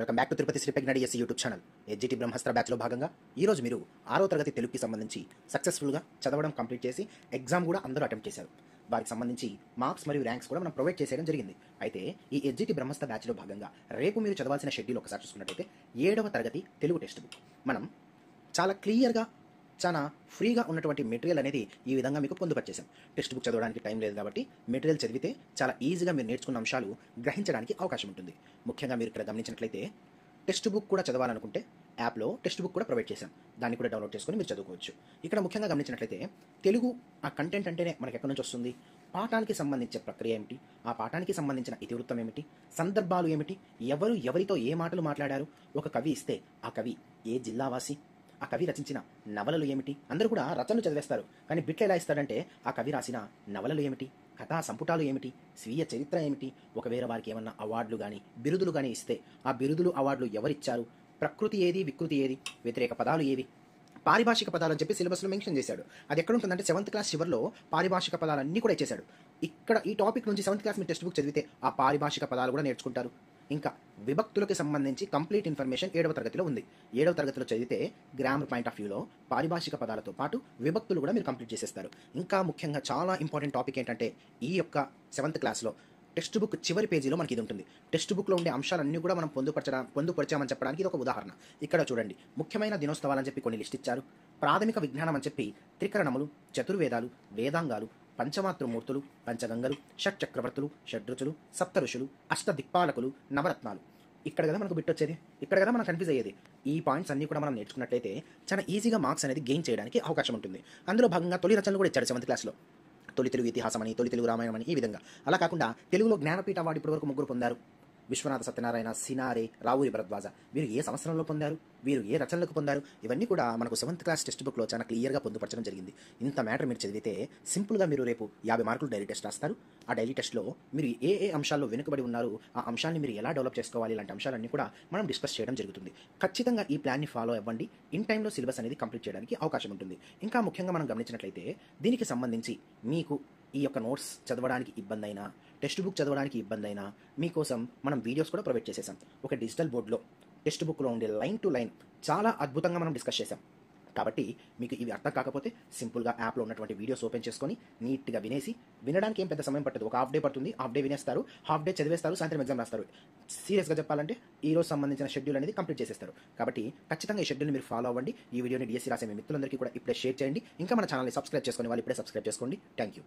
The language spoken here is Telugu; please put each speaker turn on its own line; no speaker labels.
Welcome back to Tirupati Sri పెగ్నడి ఎస్సీ యూట్యూబ్ ఛానల్. ఎడ్జిటి బ్రహ్మాస్త్ర బ్యాచ్లో భాగంగా ఈరోజు మీరు 6వ తరగతి తెలుగుకి సంబంధించి సక్సెస్ఫుల్గా చదవడం కంప్లీట్ చేసి ఎగ్జామ్ కూడా అందరూ అటెంప్ట్ చేశారు. వారికి సంబంధించి మార్క్స్ మరియు ర్యాంక్స్ కూడా మనం ప్రొవైడ్ చేసేయడం జరిగింది. అయితే ఈ ఎడ్జిటి బ్రహ్మాస్త్ర బ్యాచ్లో భాగంగా రేపు మీరు చదవాల్సిన షెడ్యూల్ ఒకసారి చూసుకున్నట్టయితే 7వ తరగతి తెలుగు టెక్స్ట్ బుక్ మనం చాలా క్లియర్గా చాలా ఫ్రీగా ఉన్నటువంటి మెటీరియల్ అనేది ఈ విధంగా మీకు పొందుపరిచేసాం. టెక్స్ట్ బుక్ చదవడానికి టైం లేదు కాబట్టి మెటీరియల్ చదివితే చాలా ఈజీగా మీరు నేర్చుకున్న అంశాలు గ్రహించడానికి అవకాశం ఉంటుంది. ముఖ్యంగా మీరు ఇక్కడ గమనించినట్లయితే టెక్స్ట్ బుక్ కూడా చదవాలనుకుంటే యాప్లో టెక్స్ట్ బుక్ కూడా ప్రొవైడ్ చేశాం. దాన్ని కూడా డౌన్లోడ్ చేసుకొని మీరు చదువుకోవచ్చు. ఇక్కడ ముఖ్యంగా గమనించినట్లయితే తెలుగు ఆ కంటెంట్ అంటేనే మనకి ఎక్కడి నుంచి వస్తుంది, పాఠానికి సంబంధించిన ప్రక్రియ ఏమిటి, ఆ పాఠానికి సంబంధించిన ఇతివృత్తం ఏమిటి, సందర్భాలు ఏమిటి, ఎవరితో ఏ మాటలు మాట్లాడారు, ఒక కవి ఇస్తే ఆ కవి ఏ జిల్లావాసి, ఆ కవి రచించిన నవలలు ఏమిటి. అందరూ కూడా రచనలు చదివేస్తారు, కానీ బిట్లు ఎలా ఇస్తాడంటే ఆ కవి రాసిన నవలలు ఏమిటి, కథా సంపుటాలు ఏమిటి, స్వీయ చరిత్ర ఏమిటి, ఒకవేళ వారికి ఏమన్నా అవార్డులు కానీ బిరుదులు కానీ ఇస్తే ఆ బిరుదులు అవార్డులు ఎవరిచ్చారు, ప్రకృతి ఏది, వికృతి ఏది, వ్యతిరేక పదాలు ఏవి, పారిభాషిక పదాలు అని చెప్పి సిలబస్లో మెన్షన్ చేశాడు. అది ఎక్కడ ఉంటుందంటే 7th క్లాస్ చివరిలో పారిభాషిక పదాలన్నీ కూడా ఇచ్చేశాడు. ఇక్కడ ఈ టాపిక్ నుంచి 7th క్లాస్ మీరు టెక్స్ట్ బుక్ చదివితే ఆ పారిభాషిక పదాలు కూడా నేర్చుకుంటారు. ఇంకా విభక్తులకి సంబంధించి కంప్లీట్ ఇన్ఫర్మేషన్ 7వ తరగతిలో ఉంది. 7వ తరగతిలో చదివితే గ్రామర్ పాయింట్ ఆఫ్ వ్యూలో పారిభాషిక పదాలతో పాటు విభక్తులు కూడా మీరు కంప్లీట్ చేసేస్తారు. ఇంకా ముఖ్యంగా చాలా ఇంపార్టెంట్ టాపిక్ ఏంటంటే ఈ యొక్క 7th క్లాస్లో టెక్స్ట్ బుక్ చివరి పేజీలో మనకి ఇది ఉంటుంది. టెక్స్ట్ బుక్లో ఉండే అంశాలన్నీ కూడా మనం పొందుపరిచామని చెప్పడానికి ఇది ఒక ఉదాహరణ. ఇక్కడ చూడండి, ముఖ్యమైన దినోత్సవాలు అని చెప్పి కొన్ని లిస్ట్ ఇచ్చారు. ప్రాథమిక విజ్ఞానం అని చెప్పి త్రికరణములు, చతుర్వేదాలు, వేదాంగాలు, పంచమాతృమూర్తులు, పంచగంగలు, షట్చక్రవర్తులు, షడ్రుచులు, సప్త ఋషులు, అష్ట దిక్పాలకులు, నవరత్నాలు. ఇక్కడ కదా మనకు బిట్ వచ్చేది, ఇక్కడ కదా మనం కన్ఫ్యూజ్ అయ్యేది. ఈ పాయింట్స్ అన్ని కూడా మనం నేర్చుకున్నట్లయితే చాలా ఈజీగా మార్క్స్ అనేది గెయిన్ చేయడానికి అవకాశం ఉంటుంది. అందులో భాగంగా తొలి రచనలు కూడా ఇచ్చాడు 7th క్లాస్లో. తొలి తెలుగు ఇతిహాసం అని, తొలి తెలుగు రామాయణం అని, ఈ విధంగా. అలా కాకుండా తెలుగులో జ్ఞానపీఠ అవార్డు ఇప్పటివరకు 3 పొందారు. విశ్వనాథ సత్యనారాయణ, సినారే, రావూరి భరద్వాజ. వీరు ఏ సంవత్సరంలో పొందారు, వీరు ఏ రచనలకు పొందారు, ఇవన్నీ కూడా మనకు 7th క్లాస్ టెక్స్ట్ బుక్లో చాలా క్లియర్గా పొందుపరచడం జరిగింది. ఇంత మ్యాటర్ మీరు చదివితే సింపుల్గా మీరు రేపు 50 మార్కులు డైలీ టెస్ట్ రాస్తారు. ఆ డైలీ టెస్ట్లో మీరు ఏ అంశాల్లో వెనుకబడి ఉన్నారు, ఆ అంశాన్ని మీరు ఎలా డెవలప్ చేసుకోవాలి, ఇలాంటి అంశాలన్నీ కూడా మనం డిస్కస్ చేయడం జరుగుతుంది. ఖచ్చితంగా ఈ ప్లాన్ని ఫాలో అవ్వండి. ఇన్ టైంలో సిలబస్ అనేది కంప్లీట్ చేయడానికి అవకాశం ఉంటుంది. ఇంకా ముఖ్యంగా మనం గమనించినట్లయితే దీనికి సంబంధించి మీకు ఈ యొక్క నోట్స్ చదవడానికి ఇబ్బంది అయినా, టెక్స్ట్ బుక్ చదవడానికి ఇబ్బంది అయినా మీకోసం మనం వీడియోస్ కూడా ప్రొవైడ్ చేసేసాం. ఒక డిజిటల్ బోర్డులో టెక్స్ట్ బుక్లో ఉండే లైన్ టు లైన్ చాలా అద్భుతంగా మనం డిస్కస్ చేసాం. కాబట్టి మీకు ఇవి అర్థం కాకపోతే సింపుల్గా యాప్లో ఉన్నటువంటి వీడియోస్ ఓపెన్ చేసుకొని నీట్గా వినడానికి ఏం పెద్ద సమయం పట్టదు. ఒక హాఫ్ డే పడుతుంది. హాఫ్ డే వినేస్తారు, హాఫ్ డే చదివేస్తారు, సాయంత్రం ఎగ్జామ్ రాస్తారు. సీరియస్గా చెప్పాలంటే ఈ రోజు సంబంధించిన షెడ్యూల్ అనేది కంప్లీట్ చేసేస్తారు. కాబట్టి ఖచ్చితంగా ఈ షెడ్యూల్ని మీరు ఫాలో అవ్వండి. ఈ వీడియోని డిఎస్సీ రాసే మీ మిత్రులందరికీ కూడా ఇప్పుడే షేర్ చేయండి. ఇంకా మన ఛానల్ని సబ్స్క్రైబ్ చేసుకొని వాళ్ళు ఇప్పుడే సబ్స్క్రైబ్ చేసుకోండి. Thank you.